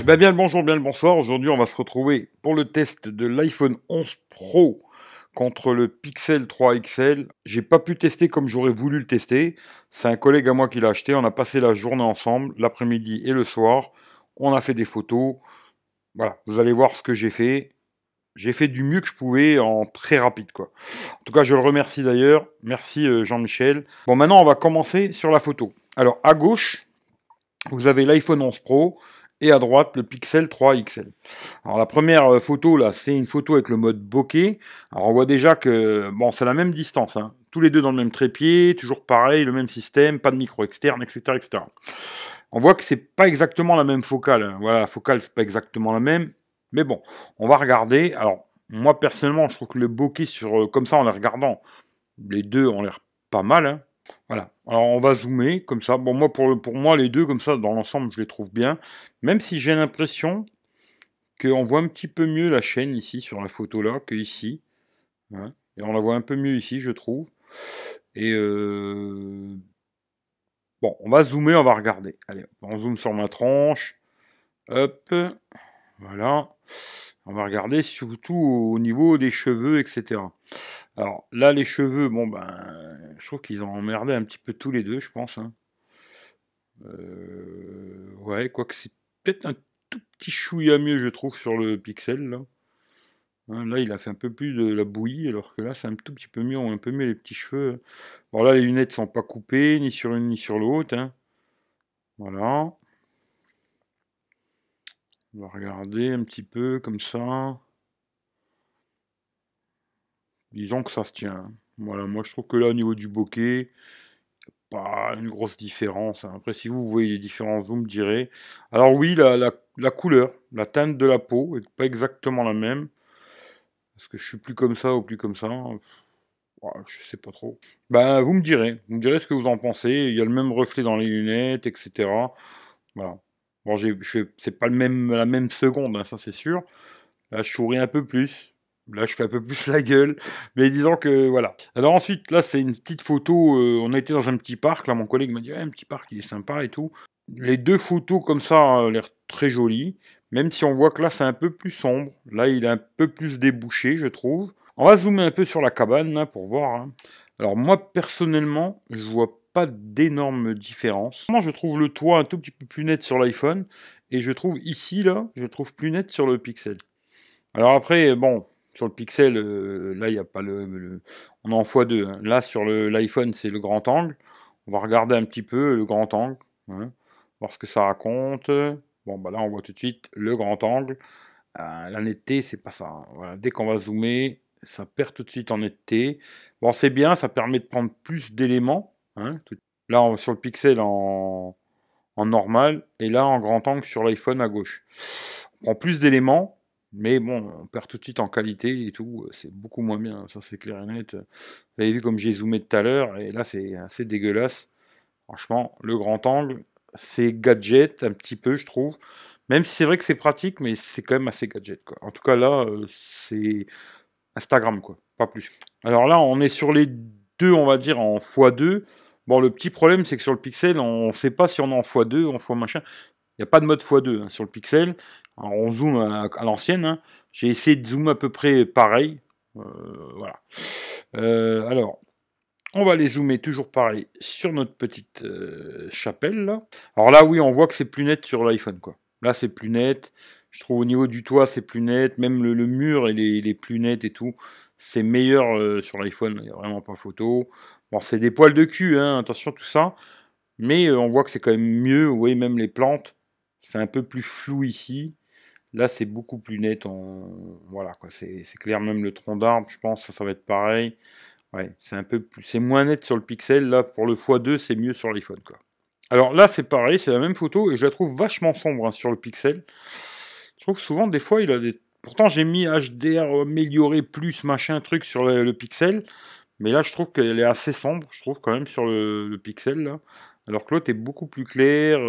Eh ben, bien le bonjour, bien le bonsoir. Aujourd'hui, on va se retrouver pour le test de l'iPhone 11 Pro contre le Pixel 3 XL. J'ai pas pu tester comme j'aurais voulu le tester. C'est un collègue à moi qui l'a acheté. On a passé la journée ensemble, l'après-midi et le soir. On a fait des photos. Voilà, vous allez voir ce que j'ai fait. J'ai fait du mieux que je pouvais en très rapide, quoi. En tout cas, je le remercie d'ailleurs. Merci Jean-Michel. Bon, maintenant, on va commencer sur la photo. Alors, à gauche, vous avez l'iPhone 11 Pro et à droite le Pixel 3 XL. Alors la première photo là, c'est une photo avec le mode bokeh. Alors on voit déjà que bon, c'est la même distance, hein. Tous les deux dans le même trépied, toujours pareil, le même système, pas de micro externe, etc., etc. On voit que c'est pas exactement la même focale, hein. Voilà, la focale c'est pas exactement la même, mais bon, on va regarder. Alors moi personnellement, je trouve que le bokeh sur comme ça en les regardant, les deux ont l'air pas mal, hein. Voilà. Alors on va zoomer comme ça. Bon moi pour moi les deux comme ça dans l'ensemble je les trouve bien. Même si j'ai l'impression qu'on voit un petit peu mieux la chaîne ici sur la photo là que ici. Hein. Et on la voit un peu mieux ici je trouve. Et bon on va zoomer, on va regarder. Allez, on zoome sur ma tronche. Hop. Voilà. On va regarder surtout au niveau des cheveux, etc. Alors là, les cheveux, bon ben, je trouve qu'ils ont emmerdé un petit peu tous les deux, je pense. Hein. Ouais, quoique c'est peut-être un tout petit chouïa mieux, je trouve, sur le Pixel, là. Hein, là, il a fait un peu plus de la bouillie, alors que là, c'est un tout petit peu mieux, on voit un peu mieux les petits cheveux. Bon, là, les lunettes sont pas coupées, ni sur une ni sur l'autre. Hein. Voilà. On va regarder un petit peu comme ça. Disons que ça se tient. Voilà, moi, je trouve que là, au niveau du bokeh, pas une grosse différence. Hein. Après, si vous voyez les différences, vous me direz. Alors oui, la couleur, la teinte de la peau est pas exactement la même. Est-ce que je suis plus comme ça ou plus comme ça? Ouais, je sais pas trop. Ben, vous me direz. Vous me direz ce que vous en pensez. Il y a le même reflet dans les lunettes, etc. Voilà. Bon, c'est pas la même seconde, hein, ça c'est sûr. Là, je souris un peu plus. Là, je fais un peu plus la gueule. Mais disons que, voilà. Alors ensuite, là, c'est une petite photo. On a été dans un petit parc. Là, mon collègue m'a dit, ouais, un petit parc, il est sympa et tout. Les deux photos comme ça ont l'air très jolies. Même si on voit que là, c'est un peu plus sombre. Là, il est un peu plus débouché, je trouve. On va zoomer un peu sur la cabane, là, pour voir. Hein. Alors moi, personnellement, je vois pas d'énormes différences. Moi, je trouve le toit un tout petit peu plus net sur l'iPhone. Et je trouve ici, là, je trouve plus net sur le Pixel. Alors après, bon, sur le Pixel, là, il n'y a pas on est en x2. Hein. Là, sur l'iPhone, c'est le grand angle. On va regarder un petit peu le grand angle. Hein, voir ce que ça raconte. Bon, bah là, on voit tout de suite le grand angle. La netteté, c'est pas ça. Hein. Voilà, dès qu'on va zoomer, ça perd tout de suite en netteté. Bon, c'est bien, ça permet de prendre plus d'éléments. Hein, là, sur le Pixel en normal, et là, en grand angle sur l'iPhone à gauche. On prend plus d'éléments, mais bon, on perd tout de suite en qualité et tout. C'est beaucoup moins bien, ça c'est clair et net. Vous avez vu comme j'ai zoomé tout à l'heure, et là, c'est assez dégueulasse. Franchement, le grand angle, c'est gadget un petit peu, je trouve. Même si c'est vrai que c'est pratique, mais c'est quand même assez gadget, quoi. En tout cas, là, c'est Instagram, quoi. Pas plus. Alors là, on est sur les deux, on va dire, en x2. Bon, le petit problème, c'est que sur le Pixel, on ne sait pas si on est en x2 ou en x machin. Il n'y a pas de mode x2 hein, sur le Pixel. Alors, on zoome à l'ancienne. Hein. J'ai essayé de zoomer à peu près pareil. Voilà. Alors, on va les zoomer toujours pareil sur notre petite chapelle. Là. Alors là, oui, on voit que c'est plus net sur l'iPhone. Quoi. Là, c'est plus net. Je trouve au niveau du toit, c'est plus net. Même le mur, il est plus net et tout. C'est meilleur sur l'iPhone. Il n'y a vraiment pas photo. Bon, c'est des poils de cul, hein, attention, tout ça. Mais on voit que c'est quand même mieux. Vous voyez, même les plantes, c'est un peu plus flou ici. Là, c'est beaucoup plus net. Voilà, quoi. C'est clair. Même le tronc d'arbre, je pense, ça va être pareil. Ouais, c'est un peu plus, c'est moins net sur le Pixel. Là, pour le x2, c'est mieux sur l'iPhone, quoi. Alors là, c'est pareil, c'est la même photo et je la trouve vachement sombre hein, sur le Pixel. Je trouve que souvent, des fois, il a des. Pourtant, j'ai mis HDR amélioré plus machin truc sur le Pixel, mais là, je trouve qu'elle est assez sombre. Je trouve quand même sur le Pixel là, alors que l'autre est beaucoup plus claire.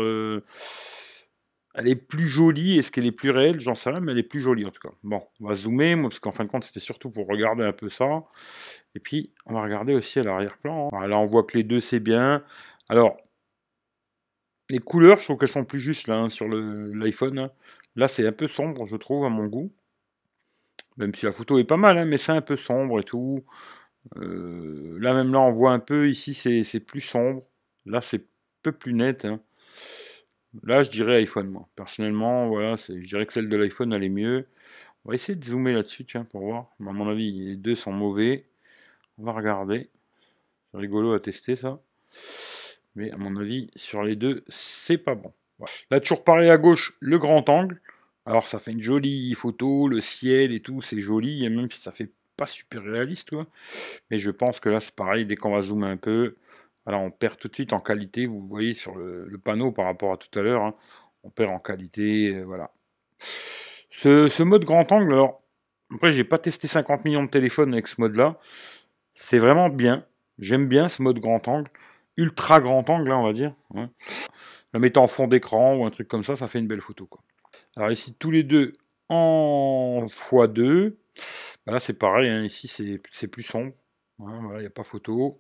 Elle est plus jolie. Est-ce qu'elle est plus réelle? J'en sais rien, mais elle est plus jolie en tout cas. Bon, on va zoomer, moi, parce qu'en fin de compte, c'était surtout pour regarder un peu ça. Et puis, on va regarder aussi à l'arrière-plan. Hein. Voilà, là, on voit que les deux, c'est bien. Alors, les couleurs, je trouve qu'elles sont plus justes là, hein, sur l'iPhone. Hein. Là, c'est un peu sombre, je trouve, à mon goût. Même si la photo est pas mal, hein, mais c'est un peu sombre et tout. Là, même là, on voit un peu. Ici, c'est plus sombre. Là, c'est un peu plus net, hein. Là, je dirais iPhone, moi. Personnellement, voilà, je dirais que celle de l'iPhone, elle est mieux. On va essayer de zoomer là-dessus, tiens, pour voir. À mon avis, les deux sont mauvais. On va regarder. C'est rigolo à tester, ça. Mais à mon avis, sur les deux, c'est pas bon. Voilà. Là, toujours pareil à gauche, le grand angle. Alors, ça fait une jolie photo, le ciel et tout, c'est joli, et même si ça fait pas super réaliste, quoi. Mais je pense que là, c'est pareil, dès qu'on va zoomer un peu, voilà, on perd tout de suite en qualité. Vous voyez sur le panneau par rapport à tout à l'heure, hein, on perd en qualité, voilà. Ce mode grand angle, alors, après, j'ai pas testé 50 millions de téléphones avec ce mode-là. C'est vraiment bien. J'aime bien ce mode grand angle. Ultra grand angle, là, on va dire. Hein. La mettant en fond d'écran ou un truc comme ça fait une belle photo, quoi. Alors ici, tous les deux en x2. Là, c'est pareil, hein, ici, c'est plus sombre. Hein, voilà, il n'y a pas photo.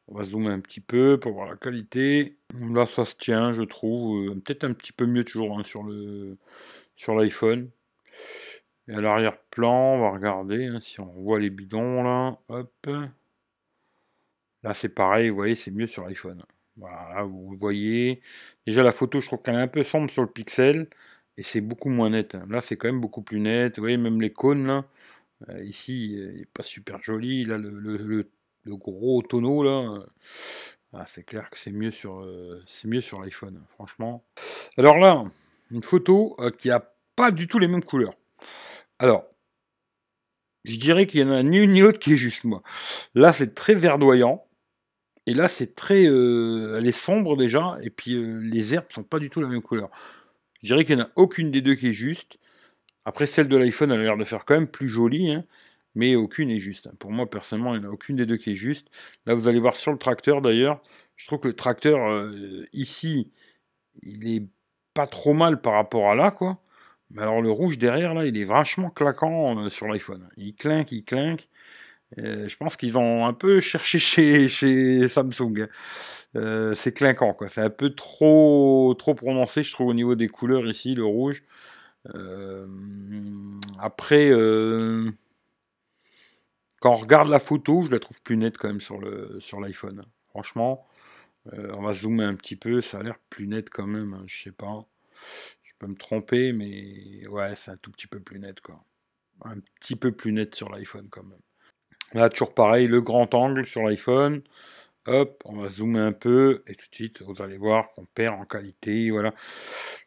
On va zoomer un petit peu pour voir la qualité. Là, ça se tient, je trouve. Peut-être un petit peu mieux toujours hein, sur l'iPhone. Et à l'arrière-plan, on va regarder hein, si on voit les bidons là. Hop. Là, c'est pareil, vous voyez, c'est mieux sur l'iPhone. Voilà, vous voyez. Déjà, la photo, je trouve qu'elle est un peu sombre sur le pixel. Et c'est beaucoup moins net. Hein. Là, c'est quand même beaucoup plus net. Vous voyez, même les cônes, là. Ici, il n'est pas super joli. Là, le gros tonneau, là. Ah, c'est clair que c'est mieux sur l'iPhone, hein, franchement. Alors là, une photo qui a pas du tout les mêmes couleurs. Alors, je dirais qu'il y en a ni une ni l'autre qui est juste, moi. Là, c'est très verdoyant. Et là, c'est très... elle est sombre déjà. Et puis, les herbes sont pas du tout la même couleur. Je dirais qu'il n'y en a aucune des deux qui est juste. Après, celle de l'iPhone, elle a l'air de faire quand même plus jolie, hein, mais aucune est juste. Pour moi, personnellement, il n'y en a aucune des deux qui est juste. Là, vous allez voir sur le tracteur, d'ailleurs, je trouve que le tracteur, ici, il est pas trop mal par rapport à là, quoi. Mais alors, le rouge derrière, là, il est vachement claquant sur l'iPhone. Il clinque, il clinque. Je pense qu'ils ont un peu cherché chez Samsung. C'est clinquant, quoi. C'est un peu trop prononcé, je trouve, au niveau des couleurs ici, le rouge. Euh, après, quand on regarde la photo, je la trouve plus nette quand même sur l'iPhone. Franchement, on va zoomer un petit peu, ça a l'air plus net quand même. Hein, je sais pas, je peux me tromper, mais ouais, c'est un tout petit peu plus net quoi. Un petit peu plus net sur l'iPhone quand même. Là, toujours pareil, le grand angle sur l'iPhone. Hop, on va zoomer un peu et tout de suite, vous allez voir qu'on perd en qualité. Voilà.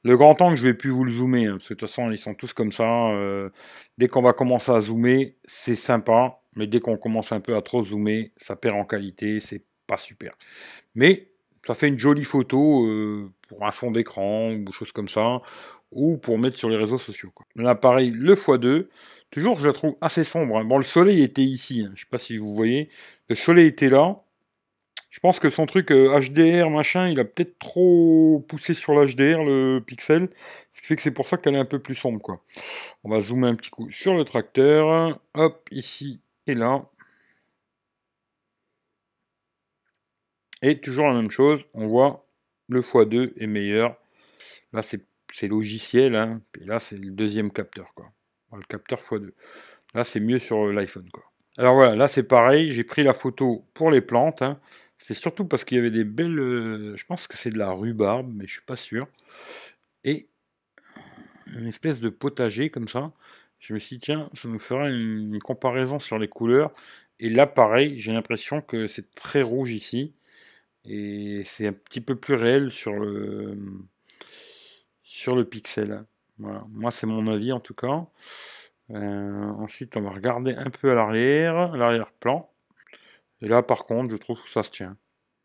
Le grand angle, je vais plus vous le zoomer, hein, parce que de toute façon, ils sont tous comme ça. Dès qu'on va commencer à zoomer, c'est sympa, mais dès qu'on commence un peu à trop zoomer, ça perd en qualité, c'est pas super. Mais ça fait une jolie photo pour un fond d'écran ou choses comme ça, ou pour mettre sur les réseaux sociaux. Quoi. Là, pareil, le x2, toujours, je la trouve assez sombre. Hein. Bon, le soleil était ici, hein, je sais pas si vous voyez. Le soleil était là. Je pense que son truc HDR, machin, il a peut-être trop poussé sur l'HDR, le pixel. Ce qui fait que c'est pour ça qu'elle est un peu plus sombre, quoi. On va zoomer un petit coup sur le tracteur. Hop, ici et là. Et toujours la même chose, on voit le x2 est meilleur. Là, c'est logiciel, hein. Et là, c'est le deuxième capteur, quoi. Le capteur x2. Là, c'est mieux sur l'iPhone, quoi. Alors voilà, là, c'est pareil. J'ai pris la photo pour les plantes, hein. C'est surtout parce qu'il y avait des belles... je pense que c'est de la rhubarbe, mais je suis pas sûr. Et une espèce de potager comme ça. Je me suis dit, tiens, ça nous fera une comparaison sur les couleurs. Et là, pareil, j'ai l'impression que c'est très rouge ici. Et c'est un petit peu plus réel sur le pixel. Voilà. Moi, c'est mon avis en tout cas. Ensuite, on va regarder un peu à l'arrière-plan. Et là, par contre, je trouve que ça se tient.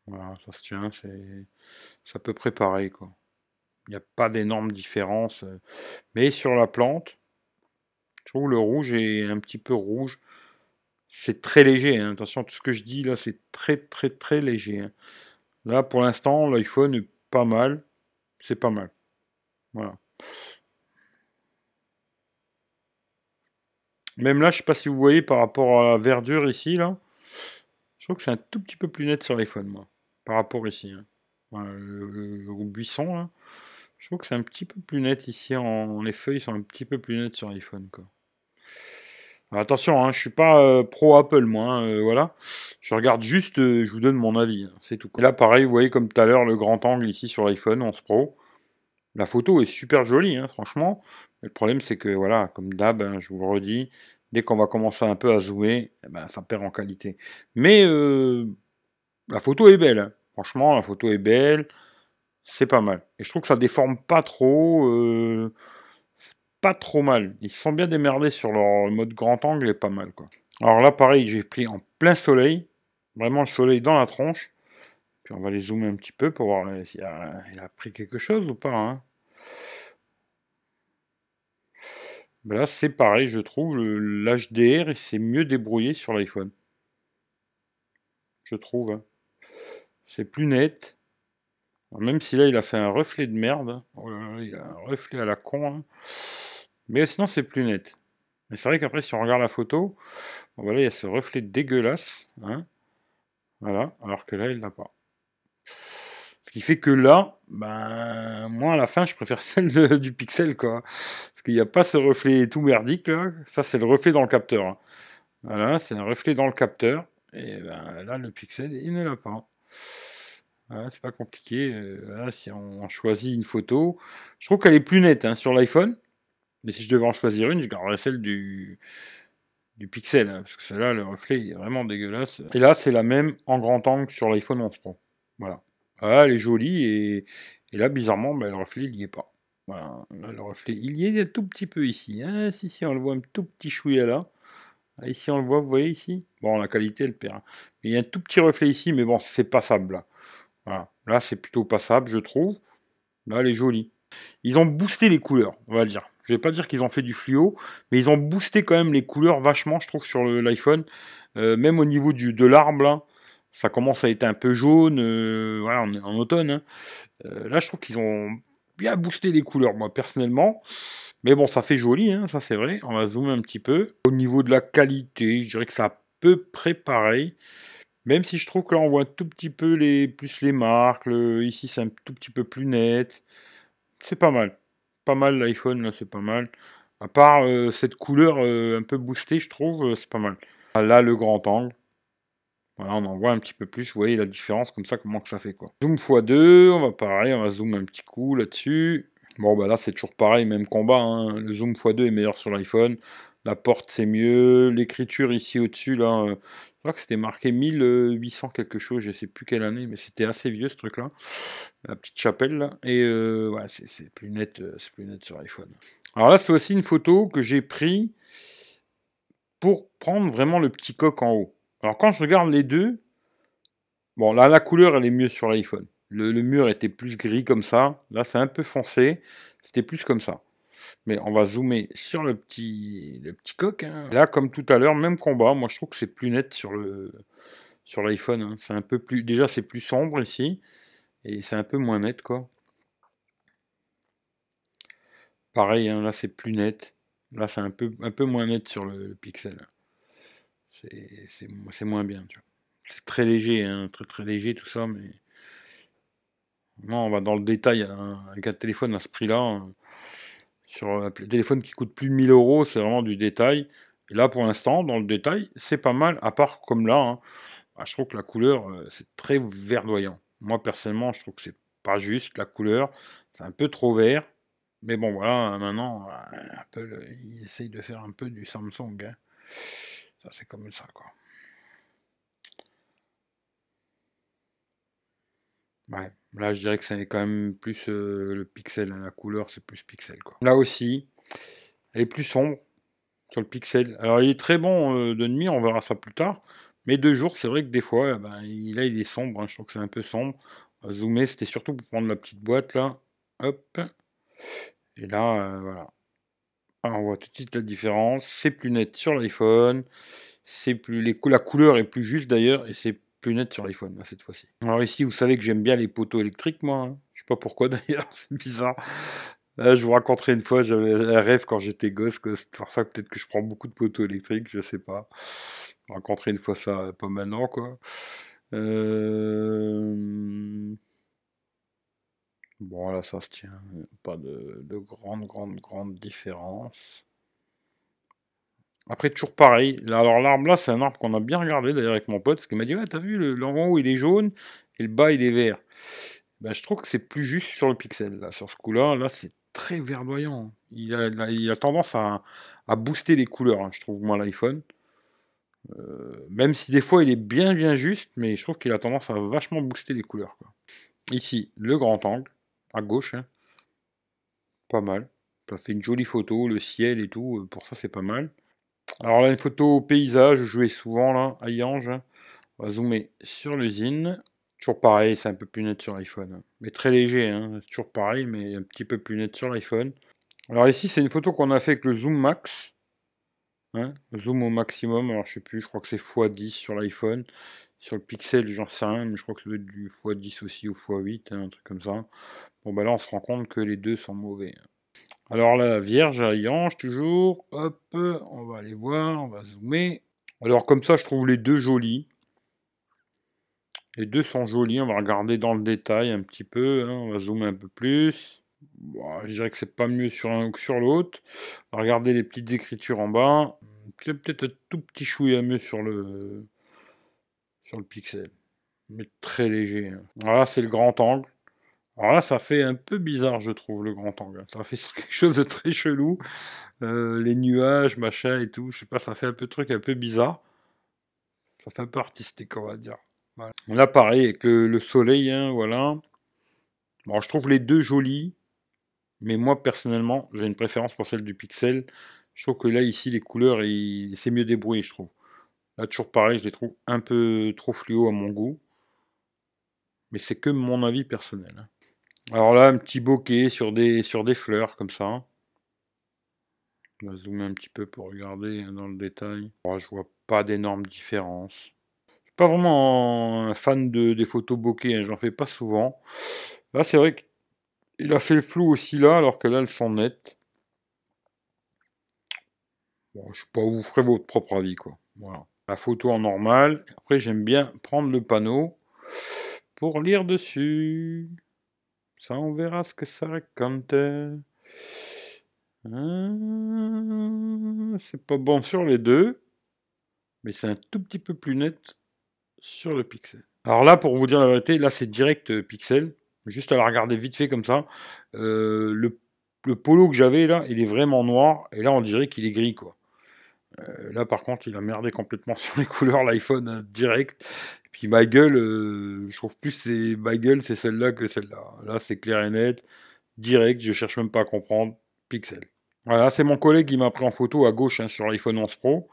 Voilà, ça se tient, c'est à peu près pareil, quoi. Il n'y a pas d'énormes différences. Mais sur la plante, je trouve le rouge est un petit peu rouge. C'est très léger, hein. Attention, tout ce que je dis là, c'est très léger. Hein. Là, pour l'instant, l'iPhone est pas mal. C'est pas mal. Voilà. Même là, je sais pas si vous voyez par rapport à la verdure ici, là. Je trouve que c'est un tout petit peu plus net sur l'iPhone, moi. Par rapport ici. Hein. Voilà, le buisson, là. Je trouve que c'est un petit peu plus net ici, les feuilles sont un petit peu plus nettes sur l'iPhone, quoi. Alors, attention, hein, je suis pas pro Apple, moi, hein, voilà. Je regarde juste, je vous donne mon avis, hein, c'est tout, quoi. Et là, pareil, vous voyez comme tout à l'heure, le grand angle ici sur l'iPhone 11 Pro. La photo est super jolie, hein, franchement. Mais le problème, c'est que, voilà, comme d'hab, hein, je vous le redis, dès qu'on va commencer un peu à zoomer, eh ben, ça perd en qualité. Mais la photo est belle, hein. Franchement, la photo est belle. C'est pas mal. Et je trouve que ça déforme pas trop. C'est pas trop mal. Ils se sont bien démerdés sur leur mode grand angle et pas mal, quoi. Alors là, pareil, j'ai pris en plein soleil. Vraiment le soleil dans la tronche. Puis on va les zoomer un petit peu pour voir s'il il a pris quelque chose ou pas, hein. Ben là, c'est pareil, je trouve. L'HDR, il s'est mieux débrouillé sur l'iPhone. Je trouve, hein. C'est plus net. Alors, même si là, il a fait un reflet de merde, hein. Oh là là, il a un reflet à la con, hein. Mais sinon, c'est plus net. Mais c'est vrai qu'après, si on regarde la photo, bon, voilà, il y a ce reflet dégueulasse, hein. Voilà, alors que là, il l'a pas. Ce qui fait que là, ben, moi, à la fin, je préfère celle du Pixel, quoi. Parce qu'il n'y a pas ce reflet tout merdique, là. Ça, c'est le reflet dans le capteur, hein. Voilà, c'est un reflet dans le capteur. Et ben, là, le Pixel, il ne l'a pas. Voilà, c'est pas compliqué. Voilà, si on choisit une photo, je trouve qu'elle est plus nette, hein, sur l'iPhone. Mais si je devais en choisir une, je garderais celle du Pixel, hein, parce que celle-là, le reflet, il est vraiment dégueulasse. Et là, c'est la même en grand angle sur l'iPhone 11 Pro. Voilà. Ah, elle est jolie, et là, bizarrement, ben, le reflet, il n'y est pas. Voilà, là, le reflet, il y est un tout petit peu ici. Hein. Si, on le voit un tout petit chouïa là. Ah, ici, on le voit, vous voyez ici. Bon, la qualité, elle perd, hein. Mais il y a un tout petit reflet ici, mais bon, c'est passable, là. Voilà. Là, c'est plutôt passable, je trouve. Là, elle est jolie. Ils ont boosté les couleurs, on va dire. Je vais pas dire qu'ils ont fait du fluo, mais ils ont boosté quand même les couleurs vachement, je trouve, sur l'iPhone. Même au niveau de l'arbre, là, ça commence à être un peu jaune. Voilà, on est en automne, hein. Là, je trouve qu'ils ont bien boosté les couleurs, moi, personnellement. Mais bon, ça fait joli, hein, ça c'est vrai. On va zoomer un petit peu. Au niveau de la qualité, je dirais que c'est à peu près pareil. Même si je trouve que là, on voit un tout petit peu plus les marques. Ici, c'est un tout petit peu plus net. C'est pas mal. Pas mal l'iPhone, là, c'est pas mal. À part cette couleur un peu boostée, je trouve, c'est pas mal. Ah, là, le grand angle. Voilà, on en voit un petit peu plus. Vous voyez la différence, comme ça, comment que ça fait, quoi. Zoom x2, on va pareil, on va zoomer un petit coup là-dessus. Bon, bah là, c'est toujours pareil, même combat, hein. Le zoom x2 est meilleur sur l'iPhone. La porte, c'est mieux. L'écriture ici au-dessus, là, je crois que c'était marqué 1800 quelque chose, je sais plus quelle année, mais c'était assez vieux ce truc-là. La petite chapelle, là. Et ouais, c'est plus net sur iPhone. Alors là, c'est aussi une photo que j'ai prise pour prendre vraiment le petit coq en haut. Alors quand je regarde les deux, bon, là, la couleur, elle est mieux sur l'iPhone. Le mur était plus gris comme ça. Là, c'est un peu foncé. C'était plus comme ça. Mais on va zoomer sur le petit coq, hein. Là, comme tout à l'heure, même combat. Moi, je trouve que c'est plus net sur l'iPhone, hein. C'est un peu plus, déjà, c'est plus sombre ici. Et c'est un peu moins net, quoi. Pareil, hein, là, c'est plus net. Là, c'est un peu moins net sur le Pixel. C'est moins bien, tu vois. C'est très léger, hein, très très léger tout ça, mais non, on va dans le détail, hein, avec un téléphone à ce prix-là, sur un téléphone qui coûte plus de 1000 euros, c'est vraiment du détail. Et là, pour l'instant, dans le détail, c'est pas mal, à part comme là, hein, bah, je trouve que la couleur, c'est très verdoyant. Moi, personnellement, je trouve que c'est pas juste, la couleur, c'est un peu trop vert. Mais bon, voilà, maintenant, Apple, ils essayent de faire un peu du Samsung, hein. Ça, c'est comme ça, quoi. Ouais, là je dirais que c'est quand même plus le pixel, hein, la couleur c'est plus pixel quoi. Là aussi, elle est plus sombre sur le pixel. Alors il est très bon de nuit, on verra ça plus tard, mais de jour c'est vrai que des fois, ben, là il est sombre, hein, je trouve que c'est un peu sombre. On va zoomer, c'était surtout pour prendre la petite boîte là, hop, et là voilà. Ah, on voit tout de suite la différence, c'est plus net sur l'iPhone, c'est plus la couleur est plus juste d'ailleurs, et c'est plus net sur l'iPhone là, cette fois-ci. Alors ici, vous savez que j'aime bien les poteaux électriques, moi, hein. Je sais pas pourquoi d'ailleurs, c'est bizarre. Je vous raconterai une fois, j'avais un rêve quand j'étais gosse, quoi. C'est pour ça que peut-être que je prends beaucoup de poteaux électriques, je sais pas. Je vous raconterai une fois ça, pas maintenant, quoi. Euh, Bon, là, ça se tient. Pas de grande différence. Après, toujours pareil. Alors, l'arbre là, c'est un arbre qu'on a bien regardé d'ailleurs avec mon pote. Parce qu'il m'a dit, ouais, t'as vu, l'en haut, il est jaune et le bas, il est vert. Ben, je trouve que c'est plus juste sur le pixel. Là, sur ce coup-là, là, c'est très verdoyant. Il a tendance à booster les couleurs, hein, je trouve, moi, l'iPhone. Même si des fois, il est bien juste, mais je trouve qu'il a tendance à vachement booster les couleurs, quoi. Ici, le grand angle, à gauche, hein, pas mal. Ça fait une jolie photo, le ciel et tout, pour ça, c'est pas mal. Alors là, une photo paysage, je jouais souvent là, à Yange. On va zoomer sur l'usine. Toujours pareil, c'est un peu plus net sur l'iPhone. Mais très léger, hein. C'est toujours pareil, mais un petit peu plus net sur l'iPhone. Alors ici, c'est une photo qu'on a fait avec le zoom max. Hein, le zoom au maximum. Alors je sais plus, je crois que c'est x10 sur l'iPhone. Sur le Pixel, j'en sais rien, mais je crois que ça doit être du x10 aussi ou x8, hein, un truc comme ça. Bon, bah là, on se rend compte que les deux sont mauvais. Alors la Vierge à Yange, toujours. Hop, on va aller voir, on va zoomer. Alors comme ça, je trouve les deux jolis. Les deux sont jolis, on va regarder dans le détail un petit peu, hein, on va zoomer un peu plus. Bon, je dirais que c'est pas mieux sur l'un que sur l'autre. On va regarder les petites écritures en bas. C'est peut-être un tout petit chouïa mieux sur le pixel. Mais très léger, hein. Voilà, c'est le grand angle. Alors là, ça fait un peu bizarre, je trouve, le grand angle. Ça fait quelque chose de très chelou. Les nuages, machin et tout, je sais pas, ça fait un peu truc un peu bizarre. Ça fait un peu artistique, on va dire. Voilà. Là, pareil, avec le soleil, hein, voilà. Bon, je trouve les deux jolis, mais moi, personnellement, j'ai une préférence pour celle du Pixel. Je trouve que là, ici, les couleurs, c'est mieux débrouillé, je trouve. Là, toujours pareil, je les trouve un peu trop fluo à mon goût. Mais c'est que mon avis personnel, hein. Alors là, un petit bokeh sur des fleurs, comme ça. On va zoomer un petit peu pour regarder hein, dans le détail. Oh, je vois pas d'énormes différences. Je suis pas vraiment un fan des photos bokeh, hein, j'en fais pas souvent. Là, c'est vrai qu'il a fait le flou aussi là, alors que là, elles sont nettes. Bon, je sais pas, vous ferez votre propre avis, quoi. Voilà. La photo en normal. Après, j'aime bien prendre le panneau pour lire dessus. Ça, on verra ce que ça raconte. C'est pas bon sur les deux, mais c'est un tout petit peu plus net sur le pixel. Alors là, pour vous dire la vérité, là, c'est direct pixel. Juste à la regarder vite fait comme ça. Le polo que j'avais là, il est vraiment noir. Et là, on dirait qu'il est gris, quoi. Là, par contre, il a merdé complètement sur les couleurs, l'iPhone, direct. Et puis ma gueule, je trouve plus ma gueule, c'est celle-là que celle-là. Là, c'est clair et net, direct, je cherche même pas à comprendre, pixel. Voilà, c'est mon collègue qui m'a pris en photo à gauche hein, sur l'iPhone 11 Pro,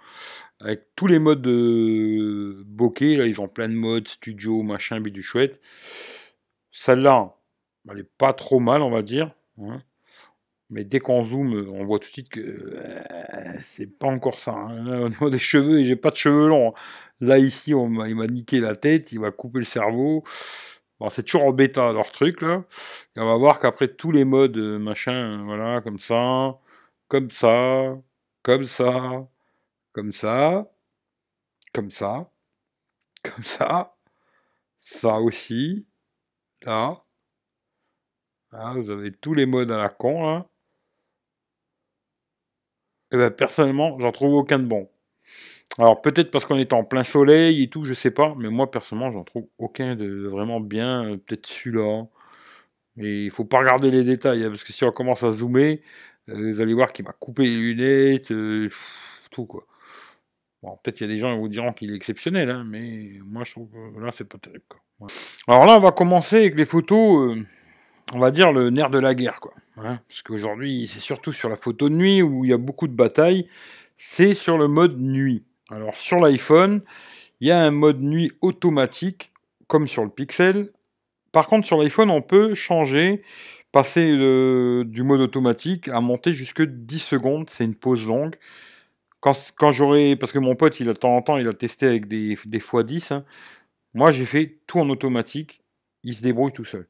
avec tous les modes de bokeh, là, ils ont plein de modes, studio, machin, bidule chouette. Celle-là, elle est pas trop mal, on va dire, hein. Mais dès qu'on zoome, on voit tout de suite que c'est pas encore ça, hein. Là, au niveau des cheveux, et j'ai pas de cheveux longs, hein. Là, ici, il m'a niqué la tête, il m'a coupé le cerveau. Bon, c'est toujours en bêta leur truc, là. Et on va voir qu'après tous les modes, machin, voilà, comme ça, comme ça, comme ça, comme ça, comme ça, comme ça aussi, là. Là, vous avez tous les modes à la con, là. Et ben, personnellement, j'en trouve aucun de bon. Alors peut-être parce qu'on est en plein soleil et tout, je sais pas, mais moi personnellement j'en trouve aucun de vraiment bien, peut-être celui-là. Mais il faut pas regarder les détails, hein, parce que si on commence à zoomer, vous allez voir qu'il m'a coupé les lunettes, tout quoi. Bon, peut-être il y a des gens qui vous diront qu'il est exceptionnel, hein, mais moi je trouve que là c'est pas terrible quoi. Voilà. Alors là on va commencer avec les photos, on va dire le nerf de la guerre quoi. Hein, parce qu'aujourd'hui c'est surtout sur la photo de nuit où il y a beaucoup de batailles, c'est sur le mode nuit. Alors sur l'iPhone, il y a un mode nuit automatique, comme sur le Pixel. Par contre, sur l'iPhone, on peut changer, passer du mode automatique à monter jusque 10 secondes. C'est une pause longue. Quand j'aurai... Parce que mon pote, il a de temps en temps, il a testé avec des x10. Hein. Moi, j'ai fait tout en automatique. Il se débrouille tout seul.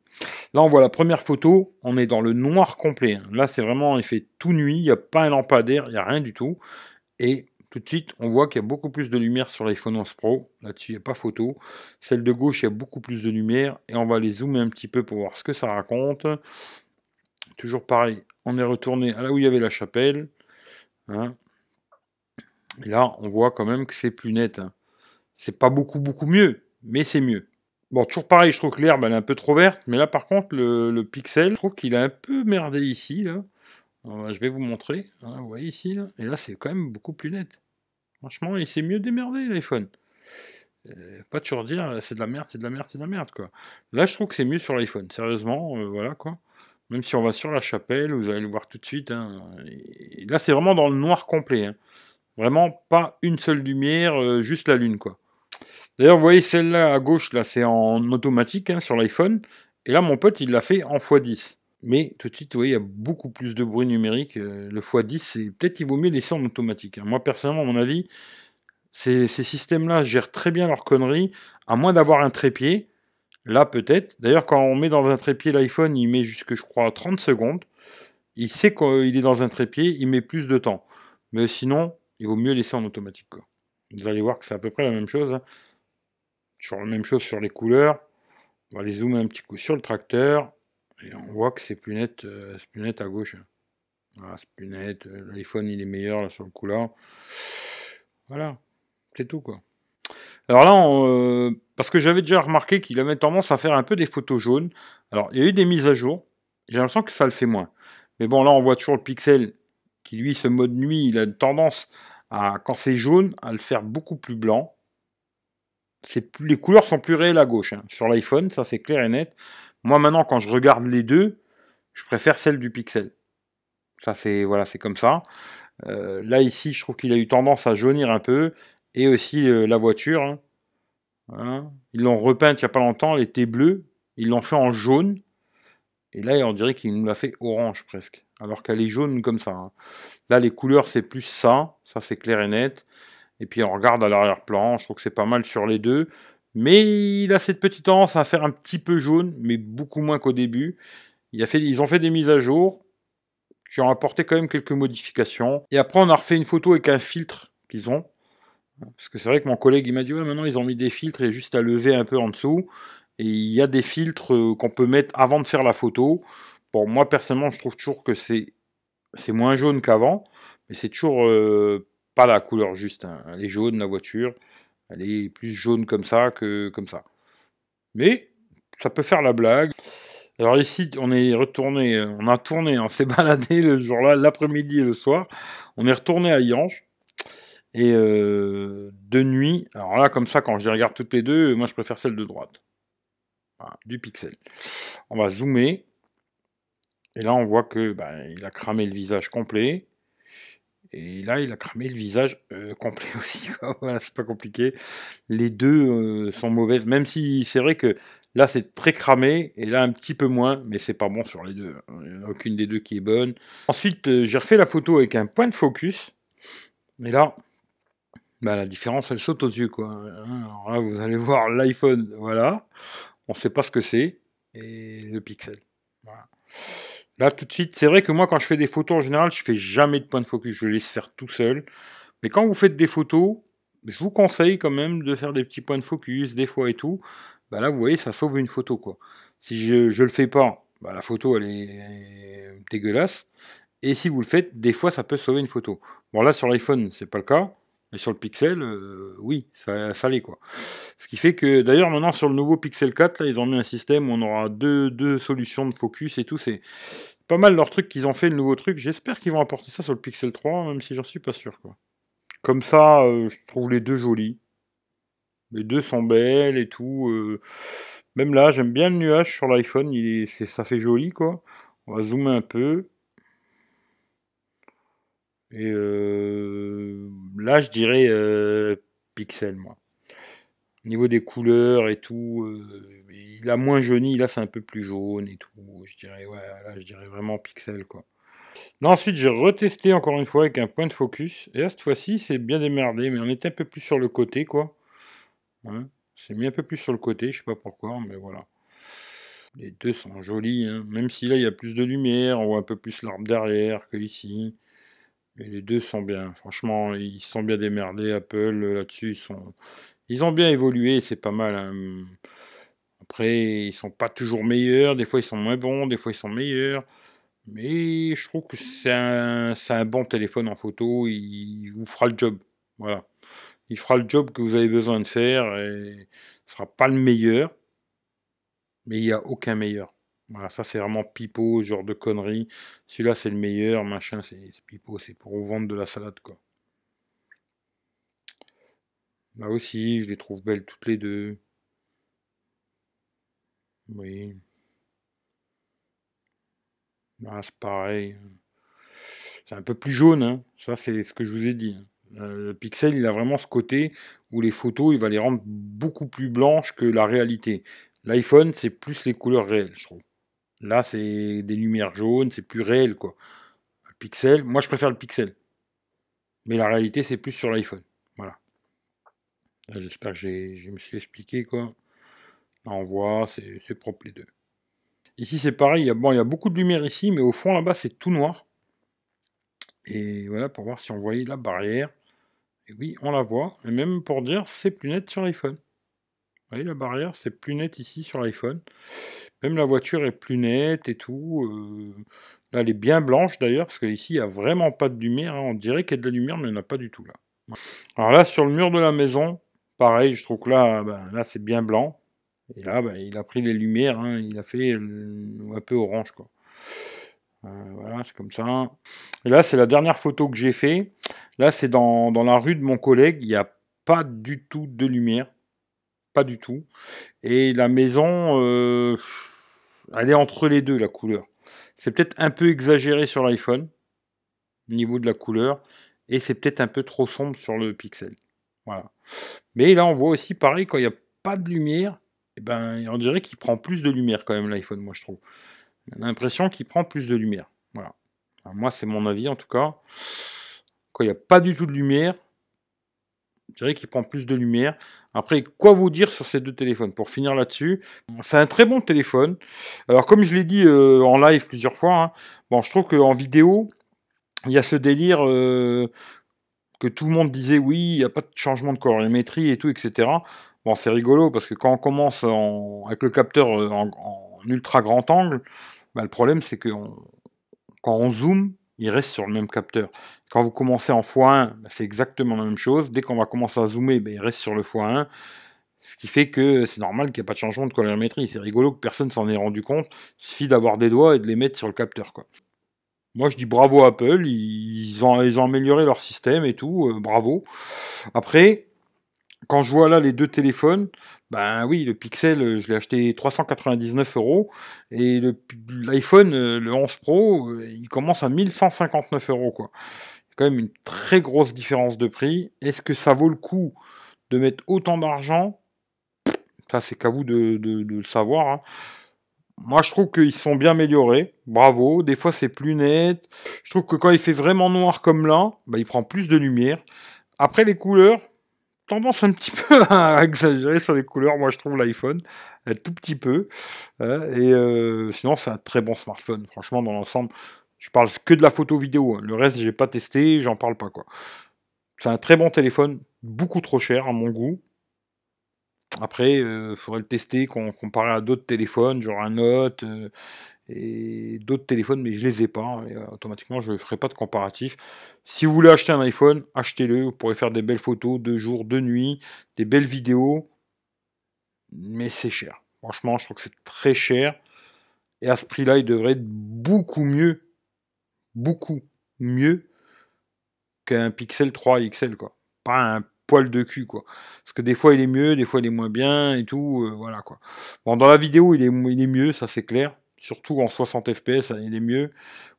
Là, on voit la première photo. On est dans le noir complet. Hein. Là, c'est vraiment, il fait tout nuit. Il n'y a pas un lampadaire. Il n'y a rien du tout. Et Tout de suite, on voit qu'il y a beaucoup plus de lumière sur l'iPhone 11 Pro. Là-dessus, il n'y a pas photo. Celle de gauche, il y a beaucoup plus de lumière. Et on va les zoomer un petit peu pour voir ce que ça raconte. Toujours pareil, on est retourné à là où il y avait la chapelle. Hein. Et là, on voit quand même que c'est plus net. Hein. C'est pas beaucoup mieux, mais c'est mieux. Bon, toujours pareil, je trouve que l'herbe, elle est un peu trop verte. Mais là, par contre, le Pixel, je trouve qu'il a un peu merdé ici. Là. Je vais vous montrer. Hein, vous voyez ici. Là. Et là, c'est quand même beaucoup plus net. Franchement, il s'est mieux démerdé, l'iPhone. Pas toujours dire c'est de la merde, c'est de la merde, c'est de la merde, quoi. Là, je trouve que c'est mieux sur l'iPhone. Sérieusement, voilà, quoi. Même si on va sur la chapelle, vous allez le voir tout de suite. Hein. Et là, c'est vraiment dans le noir complet. Hein. Vraiment pas une seule lumière, juste la lune, quoi. D'ailleurs, vous voyez celle-là à gauche, là, c'est en automatique hein, sur l'iPhone. Et là, mon pote, il l'a fait en x10. Mais tout de suite, vous voyez, il y a beaucoup plus de bruit numérique. Le x10, c'est peut-être qu'il vaut mieux laisser en automatique. Hein. Moi, personnellement, à mon avis, ces systèmes-là gèrent très bien leurs conneries, à moins d'avoir un trépied. Là, peut-être. D'ailleurs, quand on met dans un trépied l'iPhone, il met jusque, je crois, 30 secondes. Il sait qu'il est dans un trépied, il met plus de temps. Mais sinon, il vaut mieux laisser en automatique, quoi. Vous allez voir que c'est à peu près la même chose. Hein. Toujours la même chose sur les couleurs. On va les zoomer un petit coup sur le tracteur. Et on voit que c'est plus net à gauche. Hein. Voilà, c'est plus net. L'iPhone, il est meilleur là, sur le coup là. Voilà, c'est tout, quoi. Alors là, parce que j'avais déjà remarqué qu'il avait tendance à faire un peu des photos jaunes. Alors, il y a eu des mises à jour. J'ai l'impression que ça le fait moins. Mais bon, là, on voit toujours le Pixel qui, lui, ce mode nuit, il a une tendance à, quand c'est jaune, à le faire beaucoup plus blanc. Les couleurs sont plus réelles à gauche. Hein. Sur l'iPhone, ça c'est clair et net. Moi, maintenant, quand je regarde les deux, je préfère celle du Pixel. Ça, c'est voilà, c'est comme ça. Là, ici, je trouve qu'il a eu tendance à jaunir un peu. Et aussi la voiture. Hein. Voilà. Ils l'ont repeinte il n'y a pas longtemps, elle était bleue. Ils l'ont fait en jaune. Et là, on dirait qu'il nous l'a fait orange presque. Alors qu'elle est jaune comme ça. Hein. Là, les couleurs, c'est plus ça. Ça, c'est clair et net. Et puis, on regarde à l'arrière-plan. Je trouve que c'est pas mal sur les deux. Mais il a cette petite tendance à faire un petit peu jaune, mais beaucoup moins qu'au début. Ils ont fait des mises à jour qui ont apporté quand même quelques modifications. Et après, on a refait une photo avec un filtre qu'ils ont. Parce que c'est vrai que mon collègue, il m'a dit, ouais, maintenant, ils ont mis des filtres, il y a juste à lever un peu en dessous. Et il y a des filtres qu'on peut mettre avant de faire la photo. Bon, moi, personnellement, je trouve toujours que c'est moins jaune qu'avant. Mais c'est toujours pas la couleur juste. Hein. Elle est jaune, la voiture. Elle est plus jaune comme ça que comme ça. Mais ça peut faire la blague. Alors ici, on est retourné, on a tourné, on s'est baladé le jour-là, l'après-midi et le soir. On est retourné à Yange. Et de nuit, alors là, comme ça, quand je les regarde toutes les deux, moi je préfère celle de droite. Voilà, du Pixel. On va zoomer. Et là, on voit que il a cramé le visage complet. Et là, il a cramé le visage complet aussi. Voilà, c'est pas compliqué. Les deux sont mauvaises, même si c'est vrai que là, c'est très cramé, et là, un petit peu moins, mais c'est pas bon sur les deux. Il n'y en a aucune des deux qui est bonne. Ensuite, j'ai refait la photo avec un point de focus. Et là, la différence, elle saute aux yeux, quoi. Hein, alors là, vous allez voir l'iPhone, voilà. On sait pas ce que c'est. Et le Pixel. Voilà. Là, tout de suite, c'est vrai que moi, quand je fais des photos, en général, je fais jamais de point de focus. Je le laisse faire tout seul. Mais quand vous faites des photos, je vous conseille quand même de faire des petits points de focus, des fois et tout. Là, vous voyez, ça sauve une photo, quoi. Si je le fais pas, la photo, elle est dégueulasse. Et si vous le faites, des fois, ça peut sauver une photo. Bon, là, sur l'iPhone, c'est pas le cas. Mais sur le Pixel, oui, ça l'est, quoi. Ce qui fait que, d'ailleurs, maintenant, sur le nouveau Pixel 4, là, ils ont mis un système où on aura deux solutions de focus et tout. C'est pas mal leur truc qu'ils ont fait, le nouveau truc. J'espère qu'ils vont apporter ça sur le Pixel 3, même si j'en suis pas sûr, quoi. Comme ça, je trouve les deux jolis. Les deux sont belles et tout. Même là, j'aime bien le nuage sur l'iPhone. Ça fait joli, quoi. On va zoomer un peu. Et là, je dirais Pixel, moi. Au niveau des couleurs et tout, il a moins jauni. Là, c'est un peu plus jaune et tout. Je dirais, ouais, là, je dirais vraiment Pixel, quoi. Là, ensuite, j'ai retesté encore une fois avec un point de focus. Et là, cette fois-ci, c'est bien démerdé. Mais on était un peu plus sur le côté, quoi. Hein. C'est mis un peu plus sur le côté, je sais pas pourquoi, mais voilà. Les deux sont jolis, hein. Même si là il y a plus de lumière, on voit un peu plus l'arbre derrière que ici. Et les deux sont bien. Franchement, ils se sont bien démerdés. Apple, là-dessus, ils ont bien évolué. C'est pas mal, hein. Après, ils sont pas toujours meilleurs. Des fois, ils sont moins bons. Des fois, ils sont meilleurs. Mais je trouve que c'est un bon téléphone en photo. Il vous fera le job. Voilà. Il fera le job que vous avez besoin de faire. Et ce sera pas le meilleur. Mais il n'y a aucun meilleur. Voilà, ça c'est vraiment pipeau, ce genre de conneries. Celui-là c'est le meilleur, machin, c'est pipeau, c'est pour vous vendre de la salade, quoi. Là aussi, je les trouve belles toutes les deux. Oui, là c'est pareil. C'est un peu plus jaune, hein. Ça c'est ce que je vous ai dit, hein. Le Pixel, il a vraiment ce côté où les photos, il va les rendre beaucoup plus blanches que la réalité. L'iPhone, c'est plus les couleurs réelles, je trouve. Là, c'est des lumières jaunes, c'est plus réel, quoi. Le Pixel, moi je préfère le Pixel. Mais la réalité, c'est plus sur l'iPhone. Voilà. J'espère que je me suis expliqué, quoi. Là, on voit, c'est propre les deux. Ici, c'est pareil. Bon, il y a beaucoup de lumière ici, mais au fond, là-bas, c'est tout noir. Et voilà, pour voir si on voyait la barrière. Et oui, on la voit. Et même pour dire, c'est plus net sur l'iPhone. Vous voyez, la barrière, c'est plus net ici sur l'iPhone. Même la voiture est plus nette et tout. Là, elle est bien blanche d'ailleurs, parce qu'ici, il n'y a vraiment pas de lumière, hein. On dirait qu'il y a de la lumière, mais il n'y en a pas du tout là. Alors là, sur le mur de la maison, pareil, je trouve que là, ben, là c'est bien blanc. Et là, ben, il a pris les lumières, hein, il a fait un peu orange, quoi. Voilà, c'est comme ça. Et là, c'est la dernière photo que j'ai fait. Là, c'est dans la rue de mon collègue. Il n'y a pas du tout de lumière. Pas du tout. Et la maison, elle est entre les deux, la couleur. C'est peut-être un peu exagéré sur l'iPhone, au niveau de la couleur. Et c'est peut-être un peu trop sombre sur le Pixel. Voilà. Mais là, on voit aussi, pareil, quand il n'y a pas de lumière, eh ben, on dirait qu'il prend plus de lumière quand même, l'iPhone, moi, je trouve. On a l'impression qu'il prend plus de lumière. Voilà. Alors, moi, c'est mon avis, en tout cas. Quand il n'y a pas du tout de lumière, je dirais qu'il prend plus de lumière. Après, quoi vous dire sur ces deux téléphones? Pour finir là-dessus, c'est un très bon téléphone. Alors, comme je l'ai dit en live plusieurs fois, hein, bon, je trouve qu'en vidéo, il y a ce délire que tout le monde disait oui, il n'y a pas de changement de colorimétrie et tout, etc. Bon, c'est rigolo parce que quand on commence avec le capteur en ultra grand angle, bah, le problème c'est que quand on zoome, il reste sur le même capteur. Quand vous commencez en x1, bah, c'est exactement la même chose. Dès qu'on va commencer à zoomer, bah, il reste sur le x1. Ce qui fait que c'est normal qu'il n'y ait pas de changement de colorimétrie. C'est rigolo que personne s'en ait rendu compte. Il suffit d'avoir des doigts et de les mettre sur le capteur, quoi. Moi, je dis bravo à Apple, ils ont amélioré leur système et tout, bravo. Après, quand je vois là les deux téléphones, ben oui, le Pixel, je l'ai acheté 399 euros, et l'iPhone, le 11 Pro, il commence à 1159 euros, quoi. C'est quand même une très grosse différence de prix. Est-ce que ça vaut le coup de mettre autant d'argent? Ça, c'est qu'à vous de le savoir, hein. Moi, je trouve qu'ils sont bien améliorés. Bravo. Des fois, c'est plus net. Je trouve que quand il fait vraiment noir comme là, bah, il prend plus de lumière. Après, les couleurs, tendance un petit peu à exagérer sur les couleurs. Moi, je trouve l'iPhone un tout petit peu, hein. Et sinon, c'est un très bon smartphone. Franchement, dans l'ensemble, je parle que de la photo vidéo, hein. Le reste, j'ai pas testé, j'en parle pas, quoi. C'est un très bon téléphone, beaucoup trop cher à mon goût. Après, faudrait le tester comparé à d'autres téléphones, genre un Note et d'autres téléphones, mais je les ai pas, et automatiquement, je ne ferai pas de comparatif. Si vous voulez acheter un iPhone, achetez-le. Vous pourrez faire des belles photos de jour, de nuit, des belles vidéos, mais c'est cher. Franchement, je trouve que c'est très cher. Et à ce prix-là, il devrait être beaucoup mieux qu'un Pixel 3 XL, quoi. Pas un poil de cul, quoi. Parce que des fois il est mieux, des fois il est moins bien et tout, voilà, quoi. Bon, dans la vidéo, il est mieux, ça c'est clair. Surtout en 60 fps, il est mieux.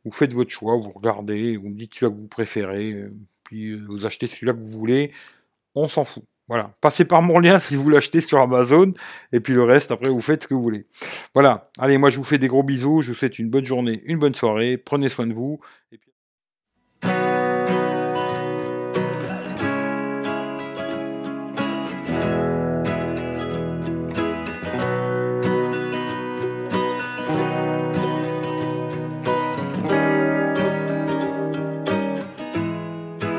Vous faites votre choix, vous regardez, vous me dites celui-là que vous préférez, puis vous achetez celui-là que vous voulez, on s'en fout. Voilà. Passez par mon lien si vous l'achetez sur Amazon, et puis le reste, après, vous faites ce que vous voulez. Voilà. Allez, moi je vous fais des gros bisous, je vous souhaite une bonne journée, une bonne soirée, prenez soin de vous. Et puis...